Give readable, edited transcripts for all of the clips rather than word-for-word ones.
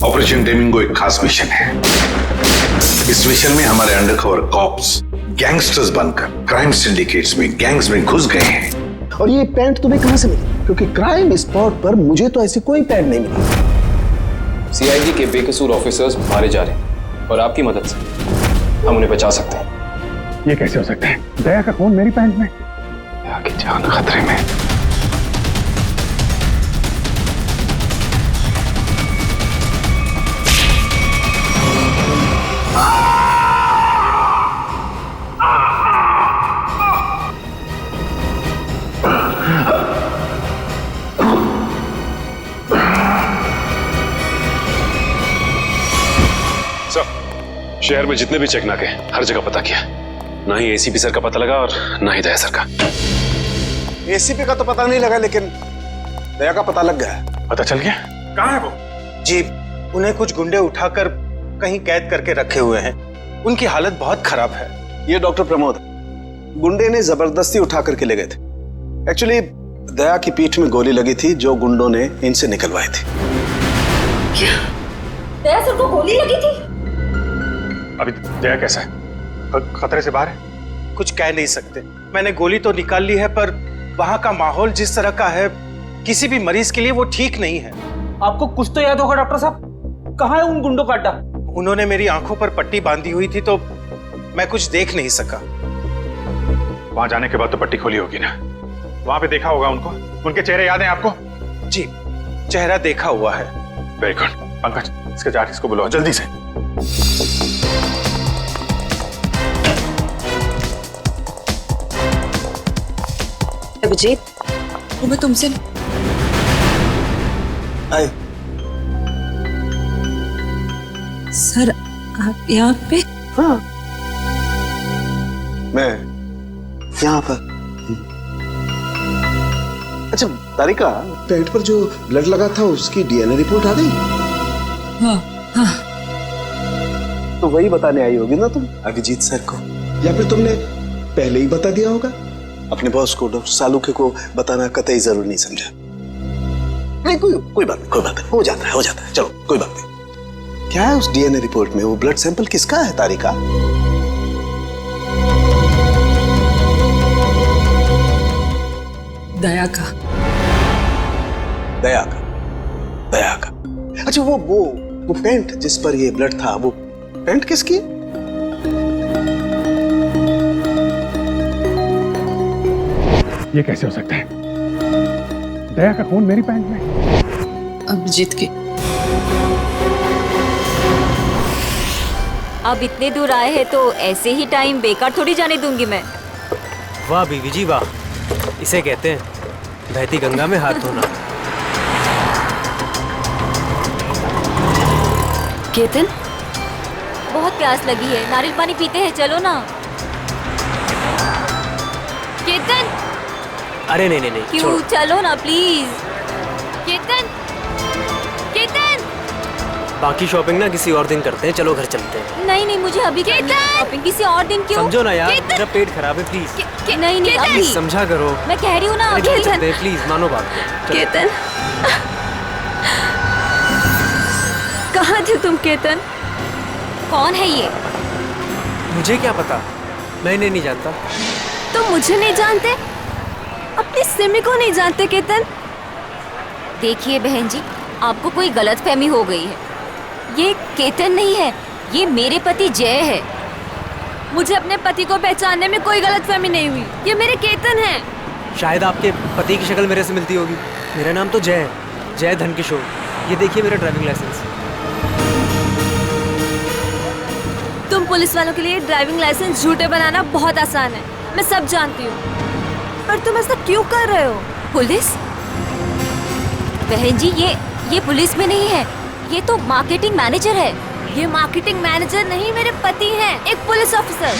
Operation डेमिंगो एक खास mission है। इस मिशन में हमारे अंडरकवर कॉप्स गैंगस्टर्स बनकर क्राइम सिंडिकेट्स में, गैंग्स में घुस गए हैं। और ये पैंट तुम्हें कहां से मिली? क्योंकि क्राइम स्पॉट पर मुझे तो ऐसी कोई पैंट नहीं मिली। सीआईडी के बेकसूर ऑफिसर्स मारे जा रहे हैं और आपकी मदद से हम उन्हें बचा सकते हैं। ये कैसे हो सकता है? दया का खून मेरी पैंट में। दया की जान खतरे में। शहर में जितने भी चेक नाके हर जगह पता किया, ना ही एसीपी सर का पता लगा और ना ही दया सर का। एसीपी का तो पता नहीं लगा, लेकिन दया का पता लग गया। पता चल गया? कहाँ है वो? जी, उन्हें कुछ गुंडे उठाकर कहीं कैद करके रखे हुए हैं। उनकी हालत बहुत खराब है। ये डॉक्टर प्रमोद, गुंडे ने जबरदस्ती उठा करके ले गए थे। एक्चुअली दया की पीठ में गोली लगी थी जो गुंडों ने इनसे निकलवाई थी। दया सर को गोली लगी थी? अभी दया कैसा है? खतरे से बाहर है? कुछ कह नहीं सकते। मैंने गोली तो निकाल ली है, पर वहां का माहौल जिस तरह का है, किसी भी मरीज के लिए वो ठीक नहीं है। आपको कुछ तो याद होगा डॉक्टर साहब, कहाँ है उन गुंडों का अड्डा? उन्होंने मेरी आंखों पर पट्टी बांधी हुई थी तो मैं कुछ देख नहीं सका। वहां जाने के बाद तो पट्टी खोली होगी ना? वहां पे देखा होगा उनको? उनके चेहरे याद हैं आपको? जी, चेहरा देखा हुआ है। Very good. पंकज, इसके जाट को बुलाओ जल्दी से। अभिजीत, वो मैं तुमसे आए। सर, आप यहाँ पे? हाँ, मैं यहाँ पर। अच्छा तारिका, पेट पर जो ब्लड लगा था उसकी डीएनए रिपोर्ट आ गई? हाँ, हाँ। तो वही बताने आई होगी ना तुम अभिजीत सर को, या फिर तुमने पहले ही बता दिया होगा? अपने बॉस को, डॉक्टर सालुके को बताना कतई जरूरी नहीं समझा? नहीं, कोई बात नहीं, हो जाता है, चलो कोई बात नहीं। क्या है उस डीएनए रिपोर्ट में? वो ब्लड सैंपल किसका है तारिका? दया का। दया का। अच्छा, वो पेंट जिस पर ये ब्लड था, वो पेंट किसकी? ये कैसे हो सकता है? दया का खून मेरी पैंट में। अभिजीत की। अब इतने दूर आए हैं तो ऐसे ही टाइम बेकार थोड़ी जाने दूंगी मैं। वाह बीवी जी वाह, इसे कहते हैं बहती गंगा में हाथ धोना। केतन, बहुत प्यास लगी है, नारियल पानी पीते हैं, चलो ना। केतन, अरे नहीं, क्यों? छोड़ो। चलो ना प्लीज। केतन, बाकी शॉपिंग ना किसी और दिन करते हैं, चलो घर चलते हैं। नहीं, मुझे अभी शॉपिंग किसी और दिन। क्यों? समझो ना यार, मेरा पेट खराब है, प्लीज। नहीं अभी समझा करो, मैं कह रही हूँ ना। प्लीज मानो बात। केतन, कहाँ थे तुम केतन? कौन है ये? मुझे क्या पता, मैं इन्हें नहीं जानता। तुम मुझे नहीं जानते? अपनी सिमी को नहीं जानते केतन? देखिए बहन जी, आपको कोई गलतफहमी हो गई है। ये केतन नहीं है, ये मेरे पति जय है। मुझे अपने पति को पहचानने में कोई गलतफहमी नहीं हुई। ये मेरे केतन हैं। शायद आपके पति की शक्ल मेरे से मिलती होगी। मेरा नाम तो जय है, जय धनकिशोर। ये देखिए मेरा ड्राइविंग लाइसेंस। तुम पुलिस वालों के लिए ड्राइविंग लाइसेंस झूठे बनाना बहुत आसान है, मैं सब जानती हूँ। पर तुम ऐसा क्यों कर रहे हो? पुलिस? बहन जी, ये पुलिस में नहीं है, ये तो मार्केटिंग मैनेजर है। ये मार्केटिंग मैनेजर नहीं, मेरे पति हैं, एक पुलिस ऑफिसर।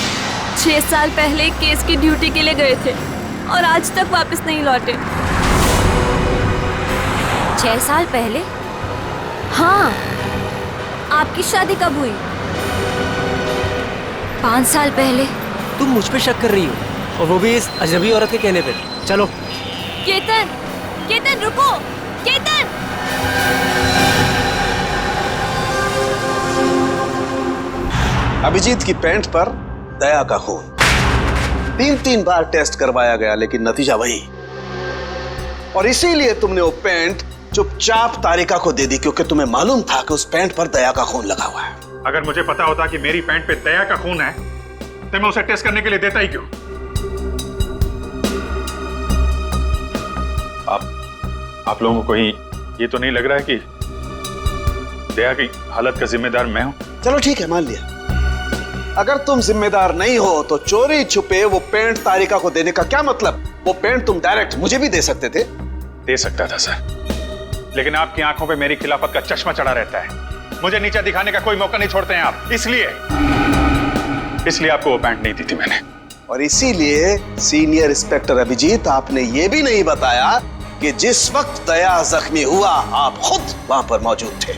6 साल पहले केस की ड्यूटी के लिए गए थे और आज तक वापस नहीं लौटे। 6 साल पहले? हाँ। आपकी शादी कब हुई? 5 साल पहले। तुम मुझ पे शक कर रही हो, और वो भी इस अजनबी औरत के कहने पे। चलो। केतन, केतन रुको, केतन। अभिजीत की पैंट पर दया का खून 3-3 बार टेस्ट करवाया गया, लेकिन नतीजा वही। और इसीलिए तुमने वो पैंट चुपचाप तारिका को दे दी, क्योंकि तुम्हें मालूम था कि उस पैंट पर दया का खून लगा हुआ है। अगर मुझे पता होता कि मेरी पैंट पे दया का खून है तो मैं उसे टेस्ट करने के लिए देता ही क्यों? आप लोगों को कहीं ये तो नहीं लग रहा है कि दया की हालत का जिम्मेदार मैं हूं? चलो ठीक है, मान लिया। अगर तुम जिम्मेदार नहीं हो तो चोरी छुपे वो पैंट तारिका को देने का क्या मतलब? वो पैंट तुम डायरेक्ट मुझे भी दे सकते थे। दे सकता था सर, लेकिन आपकी आंखों पे मेरी खिलाफत का चश्मा चढ़ा रहता है। मुझे नीचे दिखाने का कोई मौका नहीं छोड़ते हैं आप, इसलिए आपको वो पैंट नहीं दी थी मैंने। और इसीलिए सीनियर इंस्पेक्टर अभिजीत, आपने ये भी नहीं बताया कि जिस वक्त दया जख्मी हुआ आप खुद वहां पर मौजूद थे।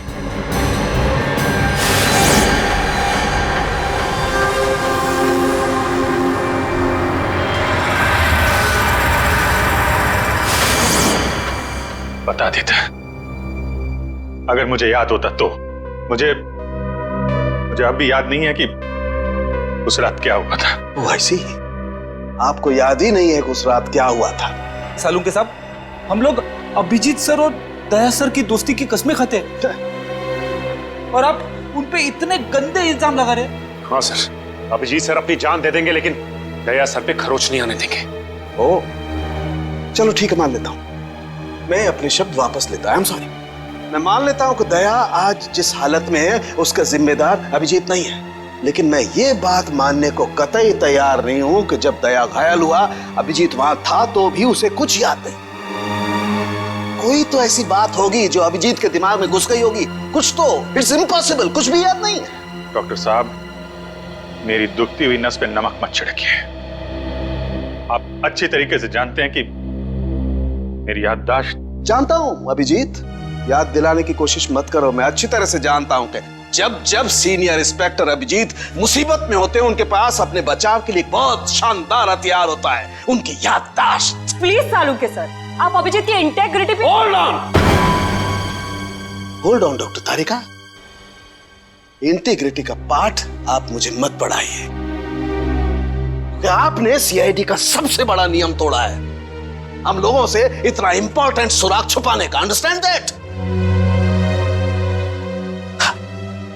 बता देता, अगर मुझे याद होता तो। मुझे अब भी याद नहीं है कि उस रात क्या हुआ था। वो ऐसी आपको याद ही नहीं है कि उस रात क्या हुआ था? सालुंके साहब, हम लोग अभिजीत सर और दया सर की दोस्ती की कस्में खाते हैं और आप उन पे इतने गंदे इल्जाम लगा रहे हैं। हाँ सर, अभिजीत सर अपनी जान दे देंगे लेकिन दया सर पे खरोच नहीं आने देंगे। ओ, चलो ठीक है, मान लेता हूं। मैं अपने शब्द वापस लेता हूं। I am sorry. मैं मान लेता हूं कि दया आज जिस हालत में है उसका जिम्मेदार अभिजीत नहीं है, लेकिन मैं ये बात मानने को कतई तैयार नहीं हूं कि जब दया घायल हुआ अभिजीत वहां था तो भी उसे कुछ याद नहीं। कोई तो ऐसी बात होगी जो अभिजीत के दिमाग में घुस गई होगी, कुछ तो। इट्स इम्पॉसिबल, कुछ भी याद नहीं है। डॉक्टर साहब, मेरी दुखती हुई नस पे नमक मत छिड़किए। आप अच्छी तरीके से जानते हैं कि मेरी याददाश्त। जानता हूं अभिजीत, याद दिलाने की कोशिश मत करो। मैं अच्छी तरह से जानता हूं कि जब सीनियर इंस्पेक्टर अभिजीत मुसीबत में होते हैं उनके पास अपने बचाव के लिए बहुत शानदार हथियार होता है, उनकी याददाश्त। प्लीज सालुंके सर, आप अभिजीत की इंटेग्रिटी पे hold on doctor Tarika. Integrity का पाठ आप मुझे मत पढ़ाइए, क्योंकि आपने सीआईडी का सबसे बड़ा नियम तोड़ा है, हम लोगों से इतना इंपॉर्टेंट सुराग छुपाने का। Understand that?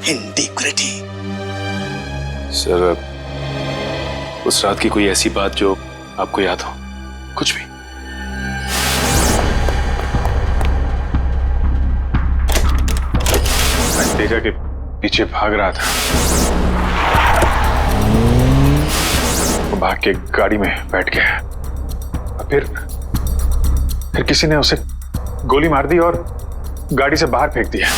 इंटीग्रिटी। सर, उस रात की कोई ऐसी बात जो आपको याद हो? कुछ भी? मैं तेजा के पीछे भाग रहा था, वो भाग के गाड़ी में बैठ गया और फिर किसी ने उसे गोली मार दी और गाड़ी से बाहर फेंक दिया।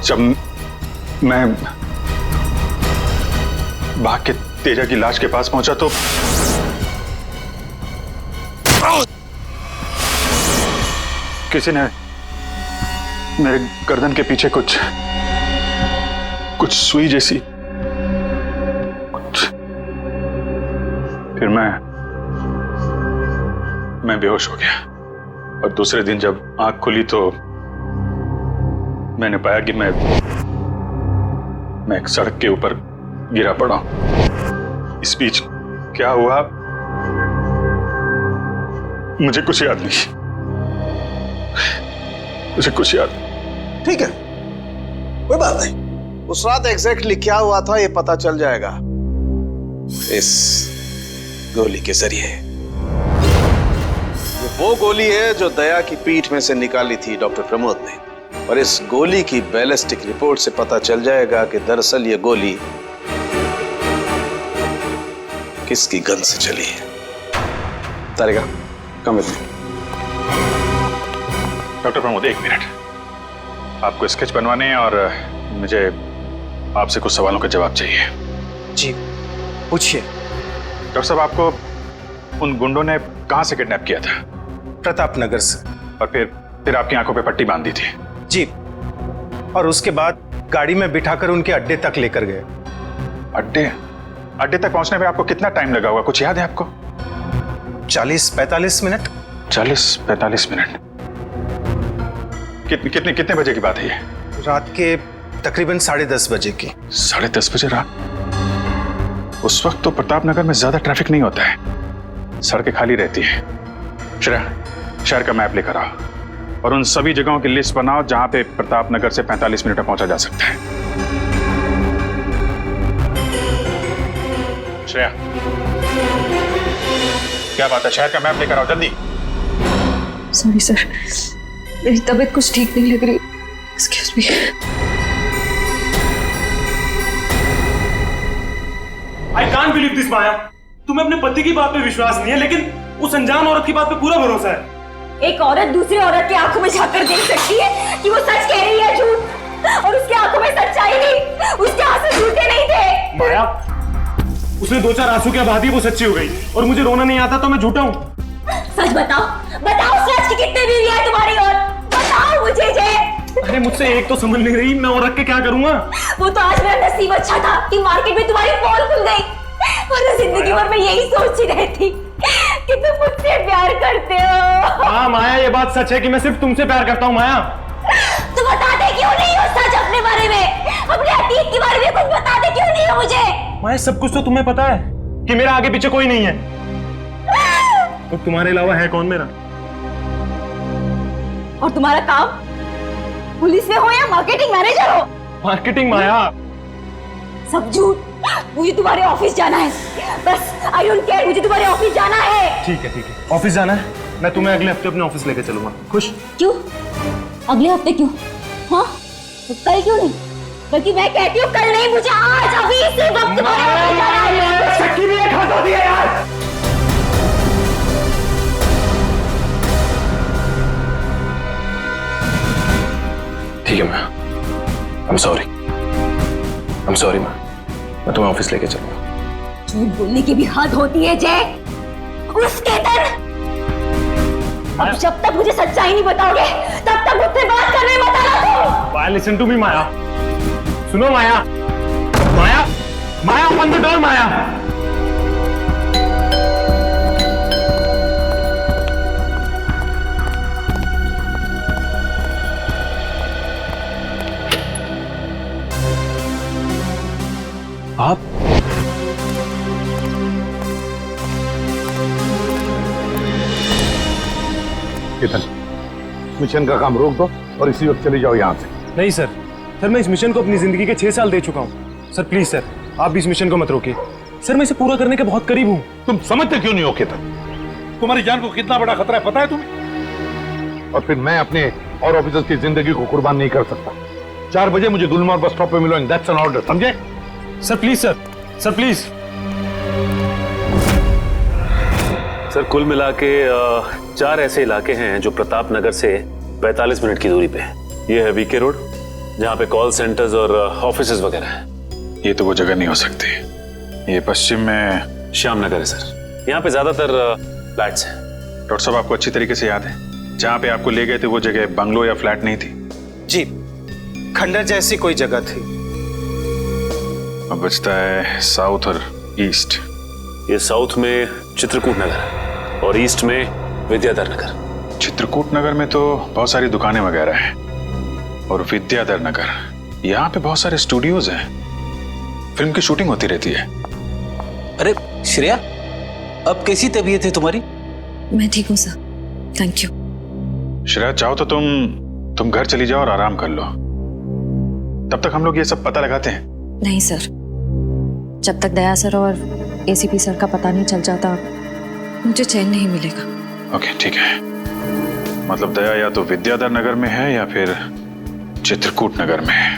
जब मैं भाग के तेजा की लाश के पास पहुंचा तो किसी ने मेरे गर्दन के पीछे कुछ सुई जैसी फिर मैं बेहोश हो गया और दूसरे दिन जब आंख खुली तो मैंने पाया कि मैं एक सड़क के ऊपर गिरा पड़ा। इस बीच क्या हुआ मुझे कुछ याद नहीं, मुझे कुछ याद। ठीक है, कोई बात नहीं। उस रात एग्जैक्टली क्या हुआ था ये पता चल जाएगा इस गोली के जरिए। ये वो गोली है जो दया की पीठ में से निकाली थी डॉक्टर प्रमोद ने, और इस गोली की बैलिस्टिक रिपोर्ट से पता चल जाएगा कि दरअसल ये गोली किसकी गन से चली है। Tarika, come with me. Doctor Pramod, एक मिनट। आपको स्केच बनवाने हैं और मुझे आपसे कुछ सवालों का जवाब चाहिए। जी पूछिए। डॉक्टर साहब, आपको उन गुंडों ने कहां से किडनैप किया था? प्रताप नगर से। और फिर आपकी आंखों पे पट्टी बांध दी थी? जी, और उसके बाद गाड़ी में बिठाकर उनके अड्डे तक लेकर गए। अड्डे तक पहुंचने में आपको कितना टाइम लगा होगा, कुछ याद है आपको? 40-45 मिनट। 40-45 मिनट। कितने बजे की बात है ये? रात के तकरीबन 10:30 बजे की। 10:30 बजे रात? उस वक्त तो प्रताप नगर में ज्यादा ट्रैफिक नहीं होता है, सड़कें खाली रहती है। श्रेया, शहर का मैप लेकर आओ और उन सभी जगहों की लिस्ट बनाओ जहां पे प्रताप नगर से 45 मिनट में पहुंचा जा सकता है। श्रेया, क्या बात है? शहर का मैप लेकर आओ जल्दी। सॉरी सर, मेरी तबीयत कुछ ठीक नहीं लग रही। Excuse me. I can't believe this Maya. तुम्हें अपने पति की बात पे विश्वास नहीं है, लेकिन उस अनजान औरत की बात पे पूरा भरोसा है। एक औरत दूसरी औरत की आंखों में झांक कर देख सकती है कि वो सच कह रही है झूठ, और उसकी आंखों में सच्चाई नहीं, उसके आंसू झूठे नहीं थे। माया, उसने 2-4 आंसू क्या बहा दिए, वो सच्ची हो गई, और मुझे रोना नहीं आता तो मैं झूठा हूँ। सच बताओ, बताओ सच की कितनी बीवी है तुम्हारी, और बताओ मुझे जे। अरे मुझसे एक तो समझ नहीं रही, मैं और रख के क्या करूंगा? वो तो आज मेरा नसीब अच्छा था कि मार्केट में तुम्हारी पोल खुल गई, और जिंदगी भर मैं यही सोचती रहती कि तुम मुझसे प्यार करते हो। हाँ माया, ये बात सच है कि मैं सिर्फ तुमसे प्यार करता हूँ। माया, तो बताते क्यों नहीं हो सच अपने बारे में, अपने अतीत के बारे में कुछ बताते क्यों नहीं हो मुझे? माया, सब कुछ तो तुम्हें पता है कि मेरा आगे पीछे कोई नहीं है, तो तुम्हारे अलावा है कौन मेरा? और तुम्हारा काम पुलिस में हो या मार्केटिंग मैनेजर हो? मार्केटिंग? माया, सब झूठ। मुझे तुम्हारे ऑफिस जाना है, बस। आई डोंट केयर, मुझे तुम्हारे ऑफिस जाना है। ठीक है, ऑफिस जाना है, मैं तुम्हें अगले हफ्ते अपने ऑफिस लेके चलूंगा। खुश? क्यों अगले हफ्ते क्यों? हाँ, तो कल क्यों नहीं? बल्कि मैं कहती हूँ कल नहीं, मुझे आज, अभी इसी वक्त तुम्हारे ऑफिस जाना है। शक्की भी एक हाथ होती है यार। ठीक है मैं I'm sorry मैं तुम्हें ऑफिस लेके चलूंगा। झूठ बोलने की भी हद होती है जय। उसके तरह अब जब तक मुझे सच्चाई नहीं बताओगे तब तक मुझसे बात करने मत आना तुम। माया, लिसन टू मी माया, सुनो माया, माया, माया, ओपन द डोर माया। आप केतन, मिशन का काम रोक दो और इसी वक्त चले जाओ यहाँ से। नहीं सर, मैं इस मिशन को अपनी जिंदगी के 6 साल दे चुका हूँ। सर प्लीज सर, आप भी इस मिशन को मत रोकिए। सर मैं इसे पूरा करने के बहुत करीब हूँ। तुम समझते क्यों नहीं हो केतन? तुम्हारी जान को कितना बड़ा खतरा है पता है तुम्हें? और फिर मैं अपने और ऑफिसर्स की जिंदगी को कुर्बान नहीं कर सकता। 4 बजे मुझे गुलमोहर बस स्टॉप पे मिलो, दैट्स एन ऑर्डर, समझे? Sir please sir please. Sir कुल मिला के 4 ऐसे इलाके हैं जो प्रताप नगर से 45 मिनट की दूरी पे है। ये है वीके रोड, जहाँ पे कॉल सेंटर्स और ऑफिसेज वगैरह हैं। ये तो वो जगह नहीं हो सकती। ये पश्चिम में श्याम नगर है सर, यहाँ पे ज्यादातर फ्लैट्स हैं। डॉक्टर साहब, आपको अच्छी तरीके से याद है जहाँ पे आपको ले गए थे वो जगह बंगलो या फ्लैट नहीं थी? जी, खंडर जैसी कोई जगह थी। अब बचता है साउथ और ईस्ट। ये साउथ में चित्रकूट नगर है और ईस्ट में विद्याधर नगर। चित्रकूट नगर में तो बहुत सारी दुकानें वगैरह हैं, और विद्याधर नगर यहाँ पे बहुत सारे स्टूडियोज हैं, फिल्म की शूटिंग होती रहती है। अरे श्रेया, अब कैसी तबीयत है तुम्हारी? मैं ठीक हूँ सर, थैंक यू। श्रेया, चाहो तो तुम घर चली जाओ और आराम कर लो, तब तक हम लोग ये सब पता लगाते हैं। नहीं सर, जब तक दया सर और एसीपी सर का पता नहीं चल जाता मुझे चैन नहीं मिलेगा। ओके ठीक है, मतलब दया या तो विद्याधर नगर में है या फिर चित्रकूट नगर में है।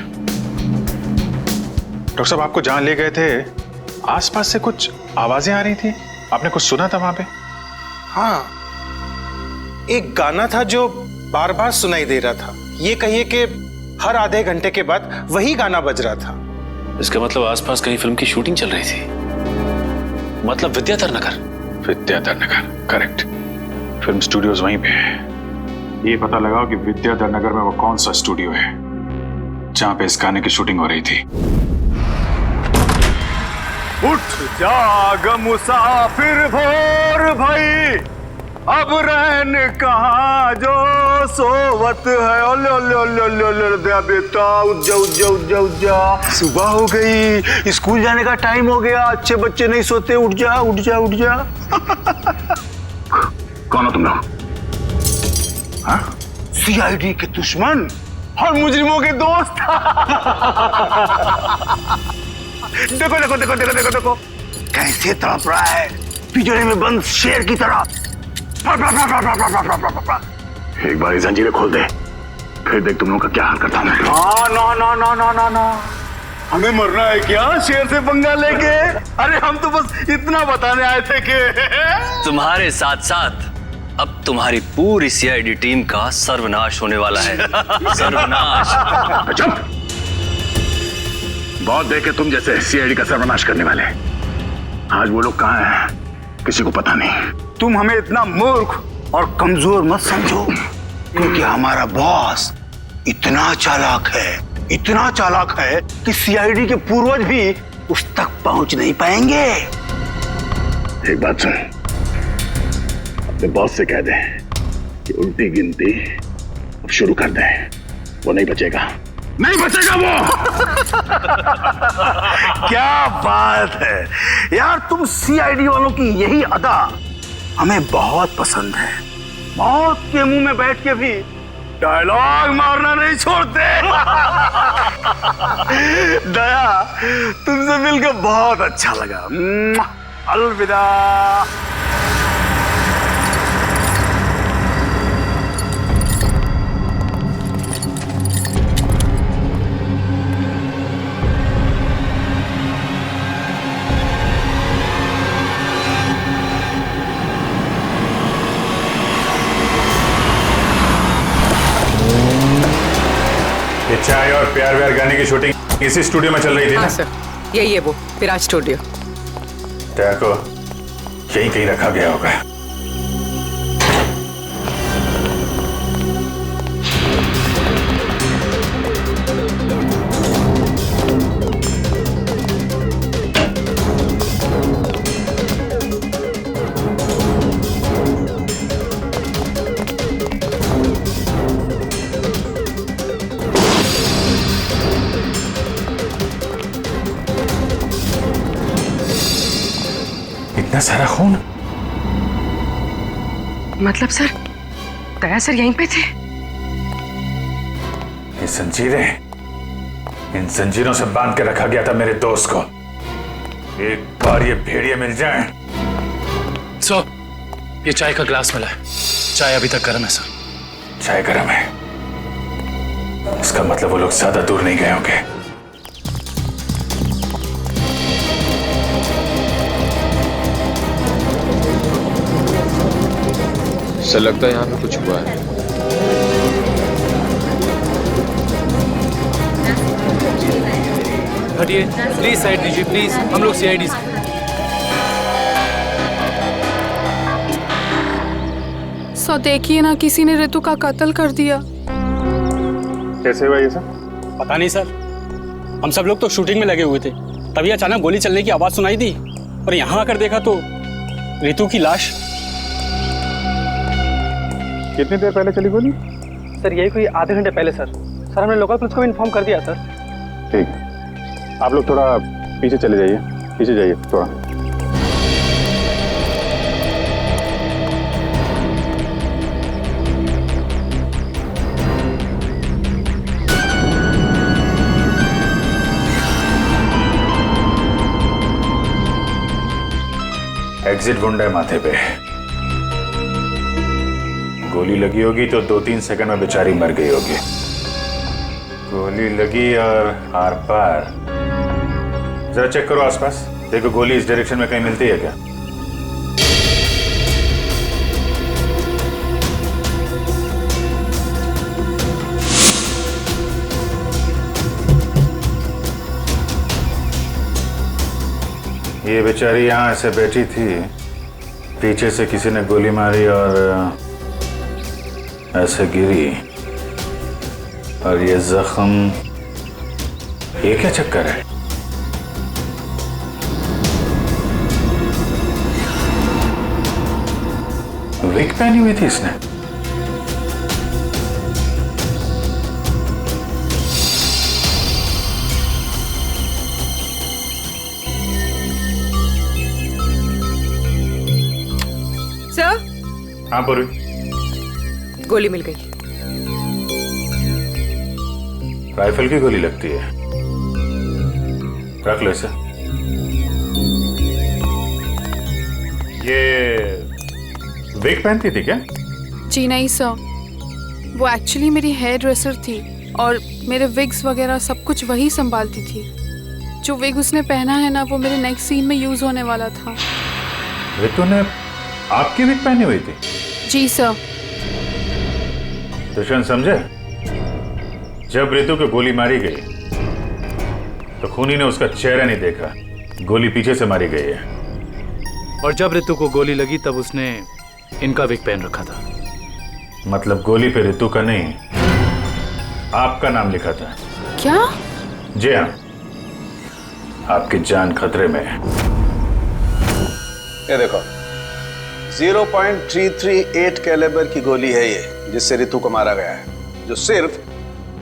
डॉक्टर साहब, आपको जहां ले गए थे आसपास से कुछ आवाजें आ रही थी, आपने कुछ सुना था वहां पे? हाँ, एक गाना था जो बार बार सुनाई दे रहा था। ये कहिए कि हर आधे घंटे के बाद वही गाना बज रहा था। इसका मतलब आसपास कहीं फिल्म की शूटिंग चल रही थी, मतलब Vidyadhar Nagar. Vidyadhar Nagar, correct. Film studios वहीं पे है। ये पता लगाओ कि विद्याधर नगर में वो कौन सा स्टूडियो है जहां पे इस गाने की शूटिंग हो रही थी। उठ जाग मुसाफिर भोर भई, अब रहने कहाँ जो सोवत है। ओले ओले ओले ओले ओले दया बेटा, उठ जा उठ जा उठ जा उठ जा। सुबह हो गई, स्कूल जाने का टाइम हो गया। अच्छे बच्चे नहीं सोते, उठ जा उठ जा उठ जा। कौन हो तुम लोग? सीआईडी के दुश्मन और मुजरिमों के दोस्त। देखो देखो देखो देखो देखो देखो कैसे तड़प रहा है पिंजरे में बंद शेर की तरह। एक बार जंजीरें खोल दे, फिर देख तुम लोग का क्या हाल करता हूं। ना ना ना ना ना ना, हमें मरना है क्या शेर से पंगा लेके? अरे हम तो बस इतना बताने आए थे कि तुम्हारे साथ साथ अब तुम्हारी पूरी सीआईडी टीम का सर्वनाश होने वाला है। सर्वनाश। चुप! बहुत देखे तुम जैसे सीआईडी का सर्वनाश करने वाले। आज वो लोग कहाँ हैं किसी को पता नहीं। तुम हमें इतना मूर्ख और कमजोर मत समझो, क्योंकि हमारा बॉस इतना चालाक है कि सीआईडी के पूर्वज भी उस तक पहुंच नहीं पाएंगे। एक बात सुन, अपने बॉस से कह दे कि उल्टी गिनती अब शुरू कर दे। वो नहीं बचेगा, नहीं बचेगा वो। क्या बात है यार, तुम सीआईडी वालों की यही अदा हमें बहुत पसंद है। मौत के मुंह में बैठ के भी डायलॉग मारना नहीं छोड़ते। दया, तुमसे मिलकर बहुत अच्छा लगा। अलविदा। ये चाय और प्यार व्यार गाने की शूटिंग इसी स्टूडियो में चल रही थी ना? हाँ सर, यही है वो विराज स्टूडियो। दया को यहीं कहीं रखा गया होगा। इतना सारा खून? मतलब सर, दया सर यहीं पे थे? ये जंजीरें, इन जंजीरों से बांध के रखा गया था मेरे दोस्त को। एक बार ये भेड़िए मिल जाएं। सर, ये चाय का ग्लास मिला है। चाय अभी तक गर्म है सर। चाय गर्म है, इसका मतलब वो लोग ज्यादा दूर नहीं गए होंगे। सर लगता है यहाँ पे कुछ हुआ है। हटिए प्लीज, साइड दीजिए प्लीज, हम लोग सीआईडी से। सो देखिए ना, किसी ने ऋतु का कत्ल कर दिया। कैसे हुआ ये सब? पता नहीं सर, हम सब लोग तो शूटिंग में लगे हुए थे, तभी अचानक गोली चलने की आवाज सुनाई दी और यहाँ आकर देखा तो ऋतु की लाश। कितनी देर पहले चली गोली? सर यही कोई आधे घंटे पहले सर। सर हमने लोकल पुलिस को इन्फॉर्म कर दिया सर। ठीक है, आप लोग थोड़ा पीछे चले जाइए, पीछे जाइए थोड़ा। एग्जिट गुंडा है माथे पे। गोली लगी होगी तो 2-3 सेकंड में बेचारी मर गई होगी। गोली लगी और आर पार। जरा चेक करो आसपास, देखो गोली इस डायरेक्शन में कहीं मिलती है क्या? ये बेचारी यहाँ ऐसे बैठी थी, पीछे से किसी ने गोली मारी और ऐसे गिरी, और ये जख्म, ये क्या चक्कर है? विग पहनी हुई थी इसने। सर, हाँ पूरी। गोली मिल गई। राइफल की गोली लगती है। रख लो इसे। ये विग पहनती थी क्या? जी नहीं सर, वो एक्चुअली मेरी हेयर ड्रेसर थी और मेरे विग्स वगैरह सब कुछ वही संभालती थी। जो विग उसने पहना है ना, वो मेरे नेक्स्ट सीन में यूज होने वाला था। रितु ने आपकी विग पहनी हुई थी? जी सर। दुष्यंत समझे, जब रितु को गोली मारी गई तो खूनी ने उसका चेहरा नहीं देखा, गोली पीछे से मारी गई है। और जब रितु को गोली लगी तब उसने इनका विग पहन रखा था। मतलब गोली पे रितु का नहीं, आपका नाम लिखा था। क्या? जी हाँ, आपकी जान खतरे में है। ये देखो, 0.338 कैलिबर की गोली है ये, जिससे रितु को मारा गया है, जो सिर्फ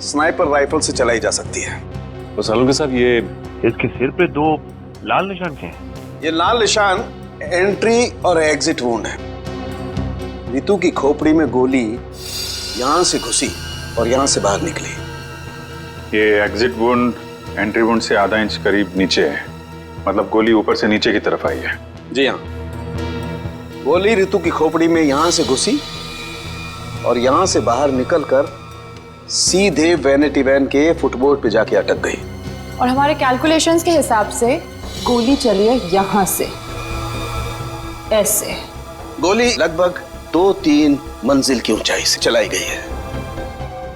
स्नाइपर राइफल से चलाई जा सकती है। तो सालुंके साहब, ये इसके सिर पे 2 लाल निशान क्या हैं? ये लाल निशान एंट्री और एग्जिट वुंड है। रितु की खोपड़ी में गोली यहां से घुसी और यहां से बाहर निकली। ये एग्जिट वुंड एंट्री वुंड से आधा इंच करीब नीचे है, मतलब गोली ऊपर से नीचे की तरफ आई है। जी हाँ, गोली रितु की खोपड़ी में यहां से घुसी और यहां से बाहर निकलकर सीधे वैनिटी वैन के फुटबोर्ड पे जाके अटक गई। और हमारे कैलकुलेशंस के हिसाब से गोली चली है यहां से, ऐसे। गोली लगभग 2-3 मंजिल की ऊंचाई से चलाई गई है।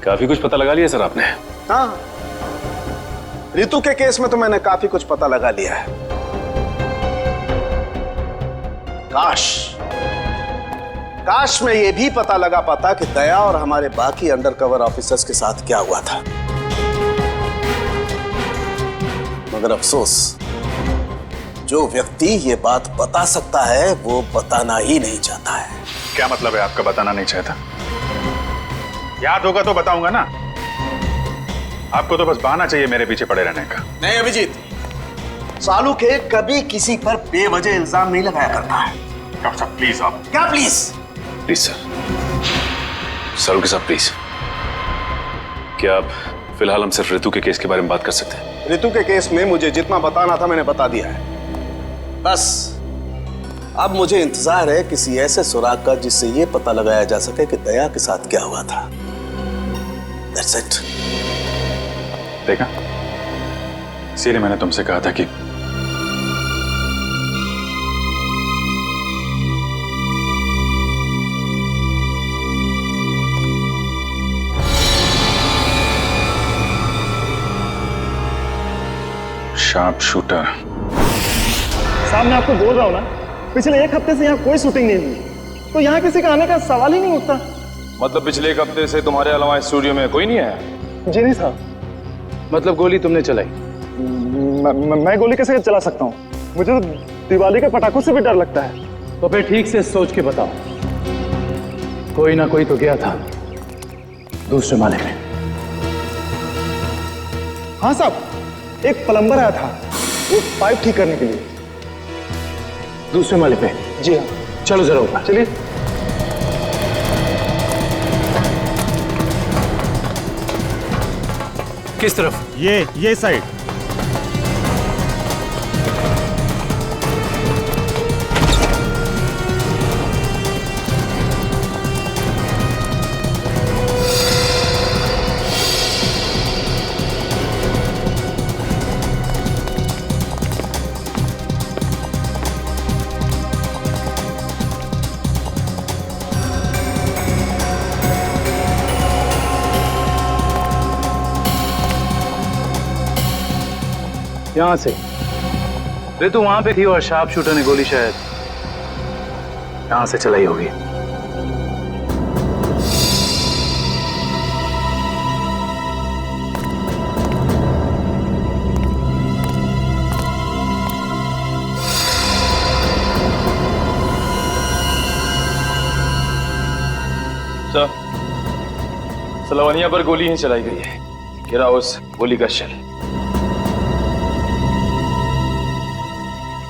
काफी कुछ पता लगा लिया सर आपने। हाँ, रितु के केस में तो मैंने काफी कुछ पता लगा लिया है। काश मैं ये भी पता लगा पाता कि दया और हमारे बाकी अंडरकवर ऑफिसर्स के साथ क्या हुआ था, मगर अफसोस, जो व्यक्ति ये बात बता सकता है वो बताना ही नहीं चाहता है। क्या मतलब है आपका बताना नहीं चाहता? याद होगा तो बताऊंगा ना। आपको तो बस बहाना चाहिए मेरे पीछे पड़े रहने का। नहीं अभिजीत, सालुके कभी किसी पर बेवजह इल्जाम नहीं लगाया करता है। डॉक्टर साहब प्लीज। आप क्या प्लीज? प्लीज सर, सालुंके साहब प्लीज, क्या आप फिलहाल हम सिर्फ रितु के केस के बारे में बात कर सकते हैं? रितु के केस में मुझे जितना बताना था मैंने बता दिया है। बस अब मुझे इंतजार है किसी ऐसे सुराग का जिससे ये पता लगाया जा सके कि दया के साथ क्या हुआ था। That's it. देखा, इसीलिए मैंने तुमसे कहा था कि शार्प शूटर। साहब मैं आपको बोल रहा हूँ ना, पिछले 1 हफ्ते से यहाँ कोई शूटिंग नहीं हुई, तो यहाँ किसी का आने का सवाल ही नहीं उठता। मतलब पिछले 1 हफ्ते से तुम्हारे अलावा स्टूडियो में कोई नहीं आया? जी नहीं साहब। मतलब गोली तुमने चलाई? मैं गोली कैसे चला सकता हूँ? मुझे तो दिवाली के पटाखों से भी डर लगता है। तो फिर ठीक से सोच के बताओ, कोई ना कोई तो गया था दूसरे माले में। हाँ साहब, एक प्लम्बर आया था वो पाइप ठीक करने के लिए। दूसरे माले पे? जी हाँ। चलो जरा ऊपर चलिए। किस तरफ? ये साइड। यहां से रितु वहां पे थी और शार्प शूटर ने गोली शायद यहां से चलाई होगी। सर लवनिया पर गोली ही चलाई गई है। गिरा उस गोली का शेल।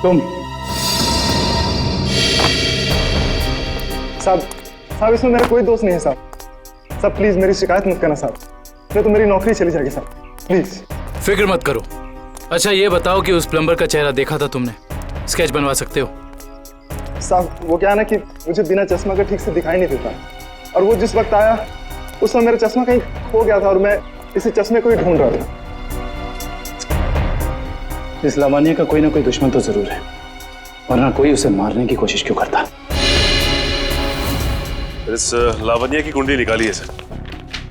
तुम साहब इसमें मेरा कोई दोस्त नहीं है साहब प्लीज मेरी शिकायत मत करना साहब, नहीं तो मेरी नौकरी चली जाएगी साहब, प्लीज। फिक्र मत करो। अच्छा ये बताओ कि उस प्लम्बर का चेहरा देखा था तुमने? स्केच बनवा सकते हो? साहब वो क्या है ना कि मुझे बिना चश्मा के ठीक से दिखाई नहीं देता, और वो जिस वक्त आया उस समय मेरा चश्मा कहीं खो गया था और मैं इसी चश्मे को ही ढूंढ रहा था। इस लावण्य का कोई ना कोई दुश्मन तो जरूर है, वरना कोई उसे मारने की कोशिश क्यों करता? इस लावण्य की कुंडली निकाली है सर।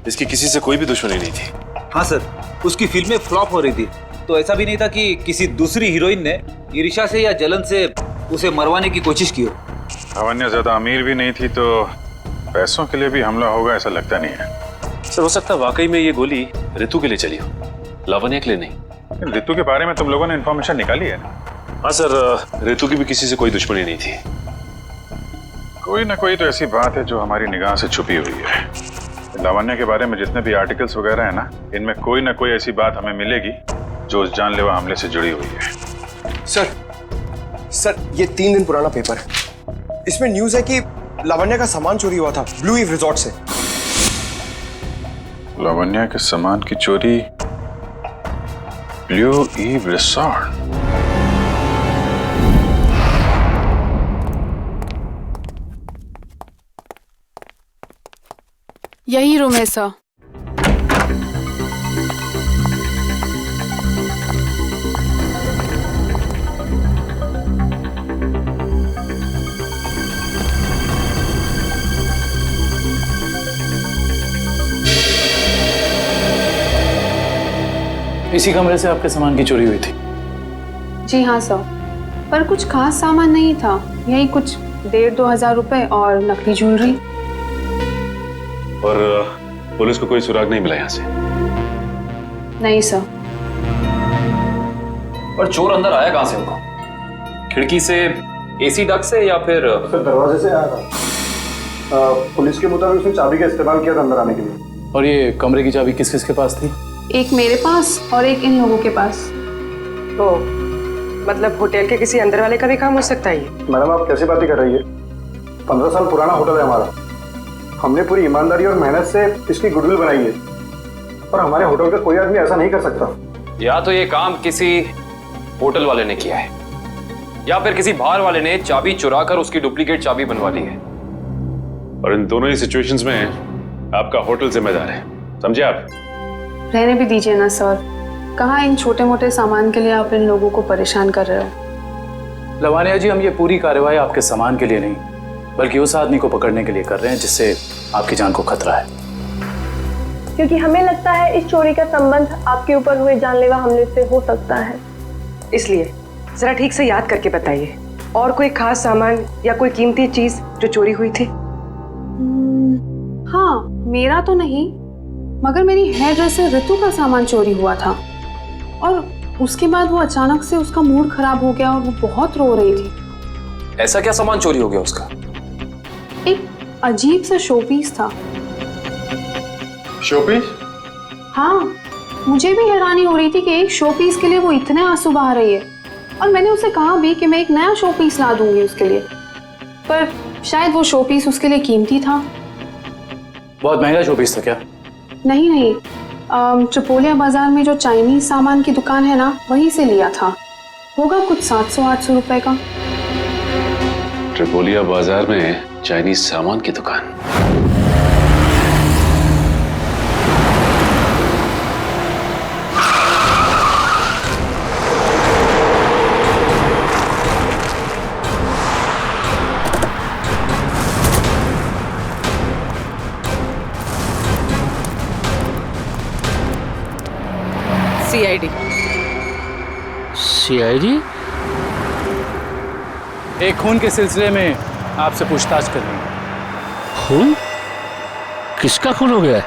इसकी किसी से कोई भी दुश्मनी नहीं थी। हाँ सर, उसकी फिल्में फ्लॉप हो रही थी, तो ऐसा भी नहीं था कि किसी दूसरी हीरोइन ने ईर्ष्या से या जलन से उसे मरवाने की कोशिश की हो। लावण्य ज्यादा अमीर भी नहीं थी, तो पैसों के लिए भी हमला होगा ऐसा लगता नहीं है। सर हो सकता है वाकई में ये गोली ऋतु के लिए चली हो, लावण्य के लिए नहीं। ऋतु के बारे में तुम लोगों ने इन्फॉर्मेशन निकाली है ना? हाँ सर, ऋतु की भी किसी से कोई दुश्मनी नहीं थी। कोई ना कोई तो ऐसी बात है जो हमारी निगाह से छुपी हुई है। लावण्य के बारे में जितने भी आर्टिकल्स वगैरह है ना, इनमें कोई ना कोई ऐसी बात हमें मिलेगी जो उस जानलेवा हमले से जुड़ी हुई है। सर ये 3 दिन पुराना पेपर है, इसमें न्यूज है कि लावण्य का सामान चोरी हुआ था ब्लू ईव रिजॉर्ट से। लावण्य के सामान की चोरी ब्लू ईव रिसॉर्ट? यही रूम है सर। इसी कमरे से आपके सामान की चोरी हुई थी? जी हाँ सर, पर कुछ खास सामान नहीं था, यही कुछ 1,500-2 हजार रुपए और नकली ज्वेलरी। और पुलिस को कोई सुराग नहीं मिला यहाँ से? नहीं सर। पर चोर अंदर आया कहाँ से होगा? खिड़की से, एसी डक्ट से, या फिर दरवाजे से आया था। पुलिस के मुताबिक उसने चाबी का इस्तेमाल किया था अंदर आने के लिए। और ये कमरे की चाबी किस किस के पास थी? एक मेरे पास और एक इन लोगों के पास। तो मतलब होटल के किसी अंदर वाले का भी काम हो सकता है ये? मैडम आप कैसी बातें कर रही है? 15 साल पुराना होटल है हमारा, हमने पूरी ईमानदारी और मेहनत से इसकी गुडविल बनाई है, और हमारे होटल का कोई आदमी ऐसा नहीं कर सकता। या तो ये काम किसी होटल वाले ने किया है, या फिर किसी बाहर वाले ने चाबी चुरा कर उसकी डुप्लीकेट चाबी बनवा ली है। और इन दोनों ही सिचुएशंस में आपका होटल जिम्मेदार है, समझे आप? रहने भी दीजिए ना सर, कहाँ इन छोटे मोटे सामान के लिए आप इन लोगों को परेशान कर रहे हो? लवण्या जी, हम ये पूरी कार्रवाई आपके सामान के लिए नहीं, बल्कि उस आदमी को पकड़ने के लिए कर रहे हैं जिससे आपकी जान को खतरा है। क्योंकि हमें लगता है इस चोरी का संबंध आपके ऊपर हुए जानलेवा हमले से हो सकता है। इसलिए जरा ठीक से याद करके बताइए, और कोई खास सामान या कोई कीमती चीज जो चोरी हुई थी? हाँ, मेरा तो नहीं, मगर मेरी हेयर ड्रेसर ऋतु का सामान चोरी हुआ था, और उसके बाद वो अचानक से उसका मूड खराब हो गया और वो बहुत रो रही थी। ऐसा क्या सामान चोरी हो गया उसका? एक अजीब सा शोपीस था। शोपीस? हाँ, मुझे भी हैरानी हो रही थी कि एक शोपीस के लिए वो इतने आंसू बहा रही है, और मैंने उसे कहा भी कि मैं एक नया शोपीस ला दूंगी उसके लिए, पर शायद वो शोपीस उसके लिए कीमती था। बहुत महंगा शोपीस था क्या? नहीं, ट्रिपोलिया बाजार में जो चाइनीज सामान की दुकान है ना, वहीं से लिया था। होगा कुछ 700-800 रुपए का। ट्रिपोलिया बाजार में चाइनीज सामान की दुकान? सीआईडी? एक खून के सिलसिले में आपसे पूछताछ कर रही हूँ। खून? किसका खून हो गया है?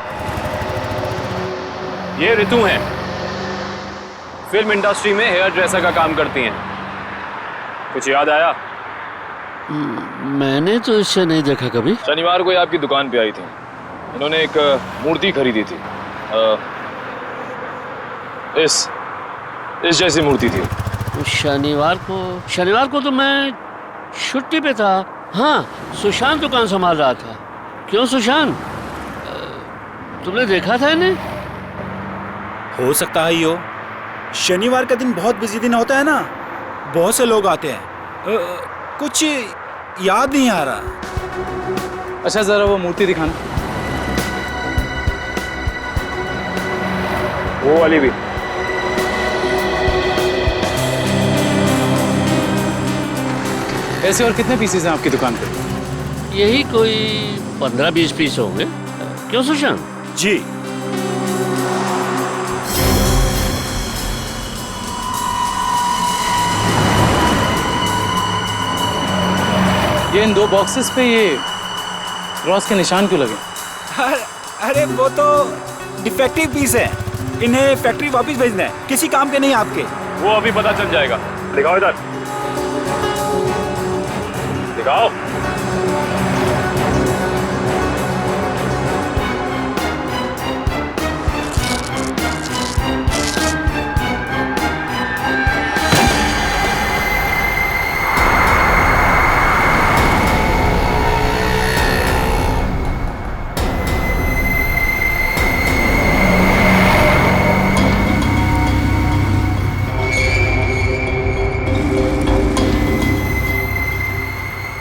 ये ऋतु हैं, फिल्म इंडस्ट्री में हेयर ड्रेसर का काम करती हैं। कुछ याद आया? मैंने तो इसे नहीं देखा कभी। शनिवार को ये आपकी दुकान पे आई थी, इन्होंने एक मूर्ति खरीदी थी। इस जैसी मूर्ति थी। शनिवार को तो मैं छुट्टी पे था। हाँ, सुशांत दुकान संभाल रहा था। क्यों सुशांत, तुमने देखा था इन्हें? हो सकता है यो, शनिवार का दिन बहुत बिजी दिन होता है ना, बहुत से लोग आते हैं। कुछ याद नहीं आ रहा। अच्छा जरा वो मूर्ति दिखाना। वो वाली भी। ऐसे और कितने पीसेस हैं आपकी दुकान पे? यही कोई 15-20 पीस होंगे। क्यों सुशांत? जी। ये इन 2 बॉक्सेस पे ये क्रॉस के निशान क्यों लगे? अरे वो तो डिफेक्टिव पीस है, इन्हें फैक्ट्री वापस भेजना है, किसी काम के नहीं आपके। वो अभी पता चल जाएगा। दिखाओ इधर, दिखाओ।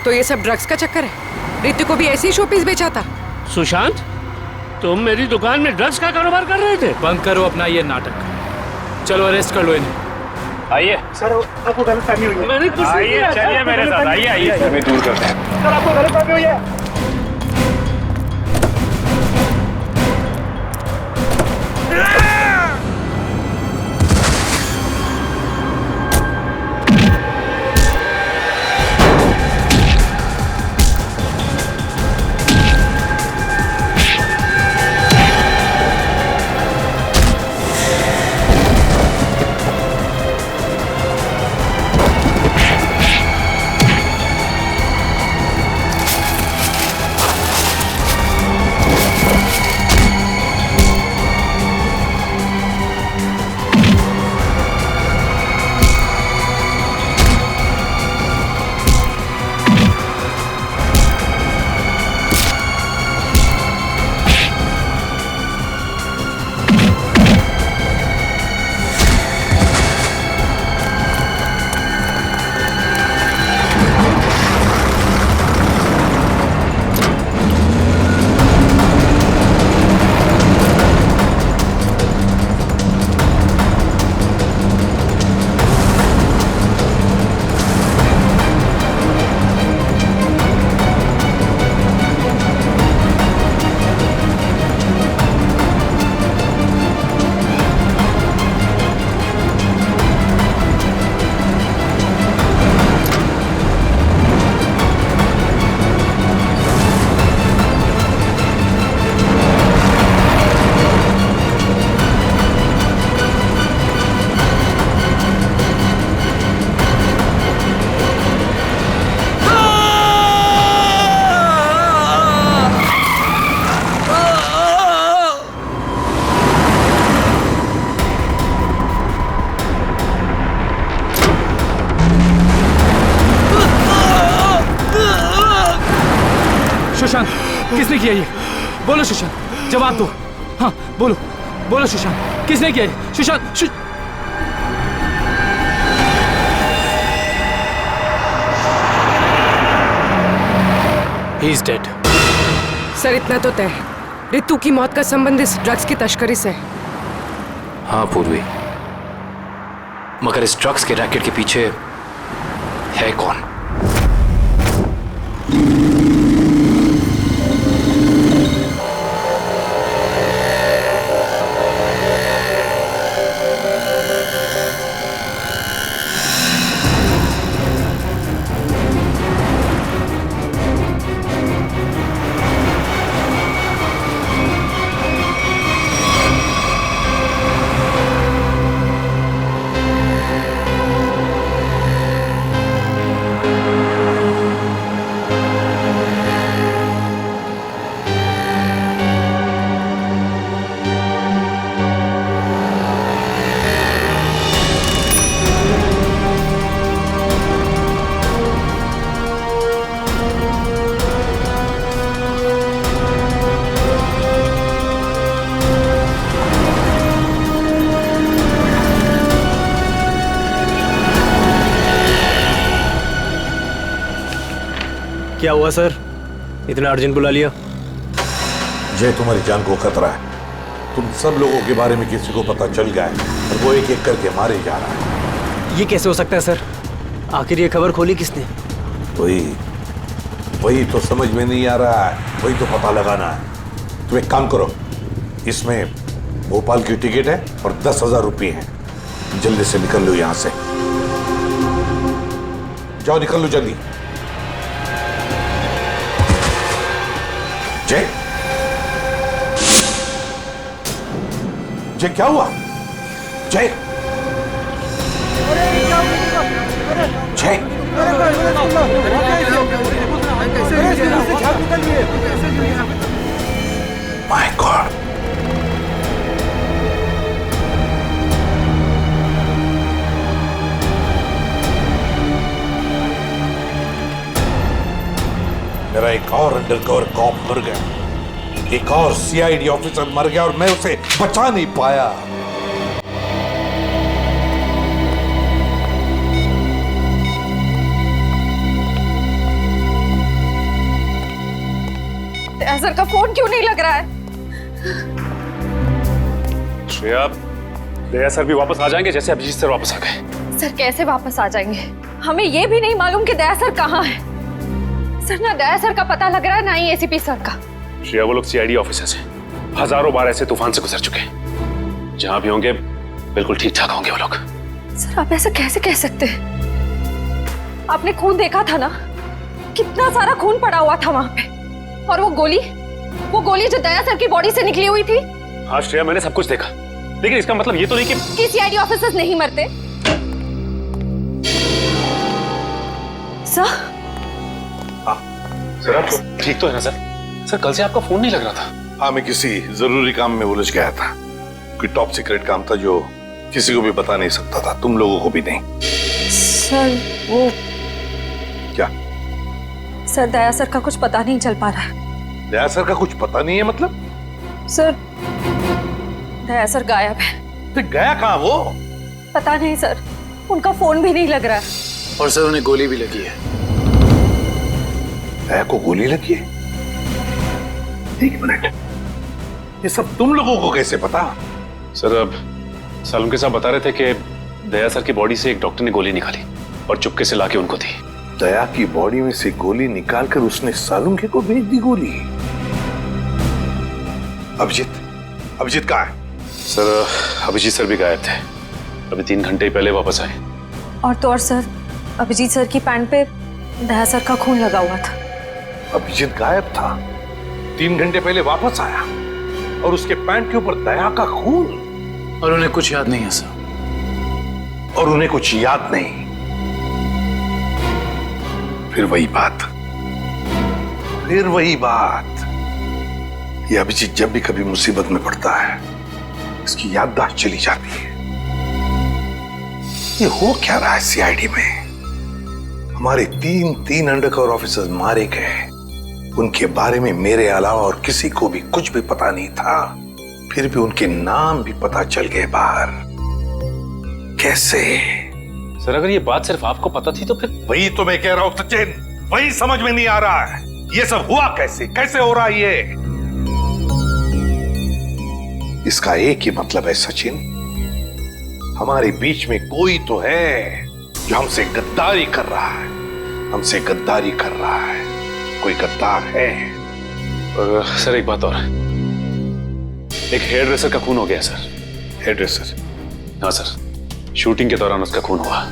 तो ये सब ड्रग्स का चक्कर है? रितु को भी ऐसे ही शोपीस बेचा था? सुशांत, तुम मेरी दुकान में ड्रग्स का कारोबार कर रहे थे? बंद करो अपना ये नाटक। चलो अरेस्ट कर लो इन्हें। आइए सर, आपको गलतफहमी हुई है। मैंने कुछ नहीं आइए, किया। चलिए मेरे साथ। आइए हमें दूर करते हैं। सर, आपको गलतफहमी हुई है। सुशांत, किसने किया ये? बोलो सुशांत, जवाब दो। हाँ बोलो, बोलो सुशांत, किसने किया ये? Sushant He is dead. Sir इतना तो तय है, रितु की मौत का संबंध इस ड्रग्स की तस्करी से है। हाँ पूर्वी, मगर इस ड्रग्स के रैकेट के पीछे है कौन? क्या हुआ सर, इतना अर्जेंट बुला लिया? जय, तुम्हारी जान को खतरा है। तुम सब लोगों के बारे में किसी को पता चल गया है और वो एक एक करके मारे जा रहा है। ये कैसे हो सकता है सर? आखिर ये खबर खोली किसने? वही तो समझ में नहीं आ रहा है, वही तो पता लगाना है। तुम एक काम करो, इसमें भोपाल की टिकट है और 10,000 रुपये हैं। जल्दी से निकल लो यहां से, जाओ निकल लो जल्दी। जय, जय क्या हुआ? जय, जय, माय गॉड। मेरा एक और अंडरकवर कॉप मर गया, एक और सीआईडी ऑफिसर मर गया और मैं उसे बचा नहीं पाया। सर का फोन क्यों नहीं लग रहा है? श्रेया, दया सर भी वापस आ जाएंगे जैसे अभिजीत सर वापस आ गए। सर कैसे वापस आ जाएंगे? हमें ये भी नहीं मालूम कि दया सर कहाँ है। सर ना दया सर का पता लग रहा है ना ही एसीपी सर का। श्रेया, वो लोग सीआईडी ऑफिसर्स हैं, हजारों बार ऐसे तूफान से गुजर चुके हैं। जहां भी होंगे बिल्कुल ठीक ठाक होंगे वो लोग। सर आप ऐसा कैसे कह सकते हैं? आपने खून देखा था ना, कितना सारा खून पड़ा हुआ था वहां पे। और वो गोली जो दया सर की बॉडी से निकली हुई थी। हाँ श्रेया, मैंने सब कुछ देखा, लेकिन इसका मतलब ये तो नहीं कि सीआईडी ऑफिसर्स नहीं मरते। सर सर, आपको ठीक तो है ना सर? सर कल से आपका फोन नहीं लग रहा था। हाँ, मैं किसी जरूरी काम में उलझ गया था। कोई टॉप सीक्रेट काम था जो किसी को भी बता नहीं सकता था, तुम लोगों को भी नहीं। सर वो क्या? सर दया सर का कुछ पता नहीं चल पा रहा है। दया सर का कुछ पता नहीं है मतलब? सर दया सर गायब है। तो गया कहाँ वो? पता नहीं सर, उनका फोन भी नहीं लग रहा है। और सर उन्हें गोली भी लगी है। दया को गोली लगी है? एक मिनट, ये सब तुम लोगों को कैसे पता? सर अब सालुम के साहब बता रहे थे कि दया सर की बॉडी से एक डॉक्टर ने गोली निकाली और चुपके से लाके उनको दी। दया की बॉडी में से गोली निकालकर उसने सालुंखे को भेज दी गोली। अभिजीत कहाँ है? सर अभिजीत सर भी गायब थे, अभी 3 घंटे पहले वापस आए। और तो और सर, अभिजीत सर की पैंट पे दया सर का खून लगा हुआ था। अभिजीत गायब था, 3 घंटे पहले वापस आया और उसके पैंट के ऊपर दया का खून। और उन्हें कुछ याद नहीं है सर। और उन्हें कुछ याद नहीं। फिर वही बात। ये अभिजीत जब भी कभी मुसीबत में पड़ता है, इसकी याददाश्त चली जाती है। ये हो क्या रहा है सीआईडी में? हमारे 3 अंडरकवर ऑफिसर्स मारे गए, उनके बारे में मेरे अलावा और किसी को भी कुछ भी पता नहीं था, फिर भी उनके नाम भी पता चल गए बाहर। कैसे? सर अगर ये बात सिर्फ आपको पता थी तो फिर? वही तो मैं कह रहा हूं सचिन, वही समझ में नहीं आ रहा है। ये सब हुआ कैसे हो रहा है ये? इसका एक ही मतलब है सचिन, हमारे बीच में कोई तो है जो हमसे गद्दारी कर रहा है। कोई गद्दार है। और सर एक बात और, एक हेयर ड्रेसर का खून हो गया सर। Hair dresser? हाँ सर, शूटिंग के दौरान उसका खून हुआ।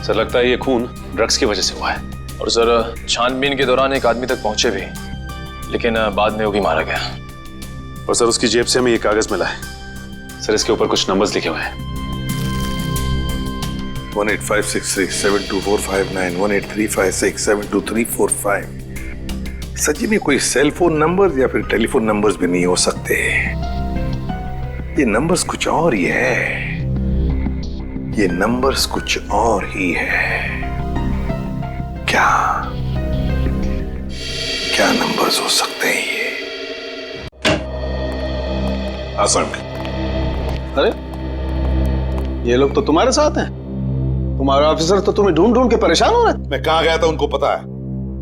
सर लगता है ये खून ड्रग्स की वजह से हुआ है। और सर छानबीन के दौरान एक आदमी तक पहुंचे भी, लेकिन बाद में वो भी मारा गया। और सर उसकी जेब से हमें ये कागज मिला है सर, इसके ऊपर कुछ नंबर्स लिखे हुए हैं। 185637245 18356722345। सच में कोई सेल फोन नंबर या फिर टेलीफोन नंबर्स भी नहीं हो सकते। ये नंबर्स कुछ और ही है। क्या नंबर्स हो सकते हैं ये? आसान। अरे ये लोग तो तुम्हारे साथ हैं। तुम्हारा ऑफिसर तो तुम्हें ढूंढ ढूंढ के परेशान हो रहे। मैं कहाँ गया था उनको पता है।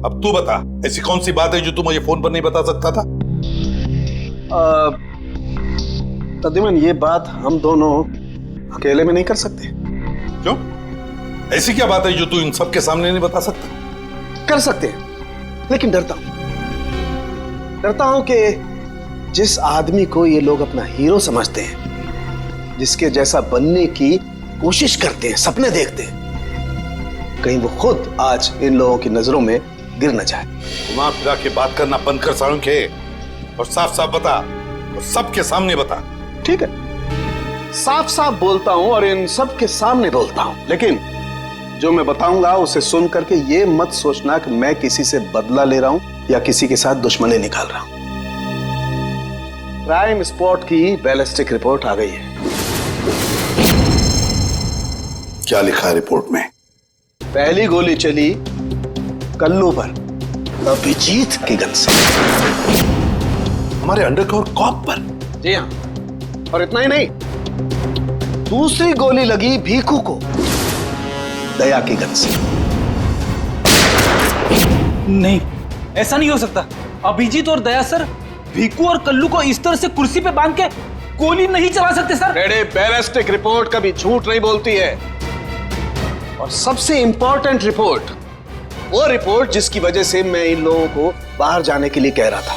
अब तू बता, ऐसी कौन सी बात है जो तू मुझे फोन पर नहीं बता सकता था? प्रद्युमन, ये बात हम दोनों अकेले में नहीं कर सकते। क्यों? ऐसी क्या बात है जो तू इन सबके सामने नहीं बता सकता? कर सकते हैं, लेकिन डरता हूं कि जिस आदमी को ये लोग अपना हीरो समझते हैं, जिसके जैसा बनने की कोशिश करते हैं, सपने देखते हैं, कहीं वो खुद आज इन लोगों की नजरों में गिर न जाए। घुमा फिरा के बात करना बंद कर साळुंखे और साफ साफ बता, और सबके सामने बता। ठीक है, साफ साफ बोलता हूं और इन सब के सामने बोलता हूं, लेकिन जो मैं बताऊंगा उसे सुन करके ये मत सोचना कि मैं किसी से बदला ले रहा हूं या किसी के साथ दुश्मनी निकाल रहा हूं। क्राइम स्पॉट की बैलिस्टिक रिपोर्ट आ गई है। क्या लिखा है रिपोर्ट में? पहली गोली चली कल्लू पर, अभिजीत की गन से। हमारे अंडरकवर कॉप पर? जी हाँ, और इतना ही नहीं, दूसरी गोली लगी भीखू को, दया की गन से। नहीं, ऐसा नहीं हो सकता। अभिजीत और दया सर भीकू और कल्लू को इस तरह से कुर्सी पे बांध के गोली नहीं चला सकते सर। रेडी, बैलिस्टिक रिपोर्ट कभी झूठ नहीं बोलती है। और सबसे इंपॉर्टेंट रिपोर्ट, वो रिपोर्ट जिसकी वजह से मैं इन लोगों को बाहर जाने के लिए कह रहा था।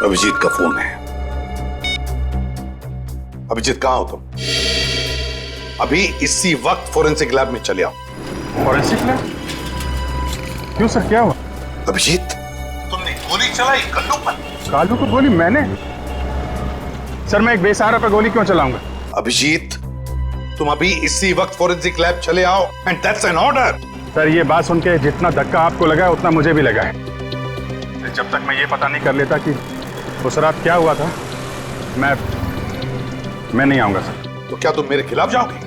अभिजीत का फोन है। अभिजीत, कहां हो तुम? अभी इसी वक्त फोरेंसिक लैब में चले आओ। Forensic lab? क्यों सर, क्या हुआ? अभिजीत, तुमने गोली चलाई कल्लू पर। कालू को गोली मैंने? सर, मैं एक बेसहारा पे गोली क्यों चलाऊंगा? अभिजीत, तुम अभी इसी वक्त फोरेंसिक लैब चले आओ, and that's an order. Sir, ये बात सुन के जितना धक्का आपको लगा है उतना मुझे भी लगा है। जब तक मैं ये पता नहीं कर लेता कि उस रात क्या हुआ था, मैं नहीं आऊंगा सर। तो क्या तुम मेरे खिलाफ जाओगे?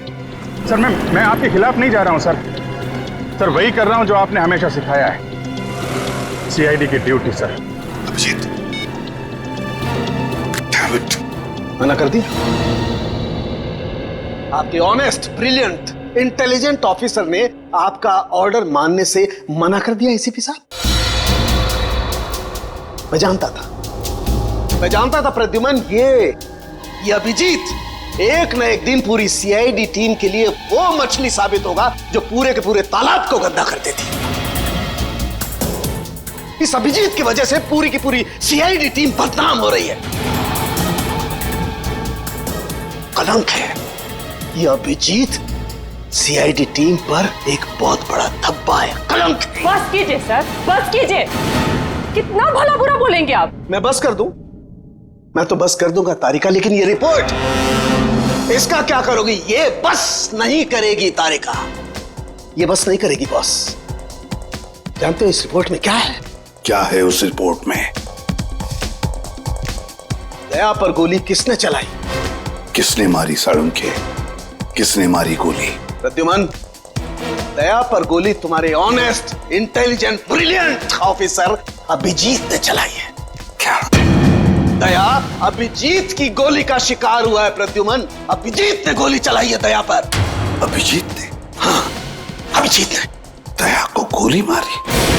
सर, मैं आपके खिलाफ नहीं जा रहा हूं सर, वही कर रहा हूं जो आपने हमेशा सिखाया है, सीआईडी की ड्यूटी सर। अभिजीत, मना कर दिया? आपके ऑनेस्ट, ब्रिलियंट, इंटेलिजेंट ऑफिसर ने आपका ऑर्डर मानने से मना कर दिया एसीपी साहब? मैं जानता था प्रद्युमन, ये अभिजीत एक न एक दिन पूरी सीआईडी टीम के लिए वो मछली साबित होगा जो पूरे के पूरे तालाब को गंदा कर देती। इस अभिजीत की वजह से पूरी की पूरी सीआईडी टीम बदनाम हो रही है। कलंक है ये अभिजीत, सीआईडी टीम पर एक बहुत बड़ा धब्बा है, कलंक। बस कीजिए सर, बस कीजिए। कितना भला बुरा बोलेंगे आप? मैं बस कर दूं? मैं तो बस कर दूंगा तारिका, लेकिन ये रिपोर्ट, इसका क्या करोगी? ये बस नहीं करेगी तारिका, ये बस नहीं करेगी बॉस। जानते हो इस रिपोर्ट में क्या है? क्या है उस रिपोर्ट में? दया पर गोली किसने चलाई? किसने मारी साळुंखे? किसने मारी गोली? प्रद्युमन, दया पर गोली तुम्हारे honest, intelligent, brilliant officer Abhijeet ने चलाई है। क्या? दया अभिजीत की गोली का शिकार हुआ है प्रद्युमन। अभिजीत ने गोली चलाई है दया पर। अभिजीत ने? हाँ, अभिजीत ने दया को गोली मारी।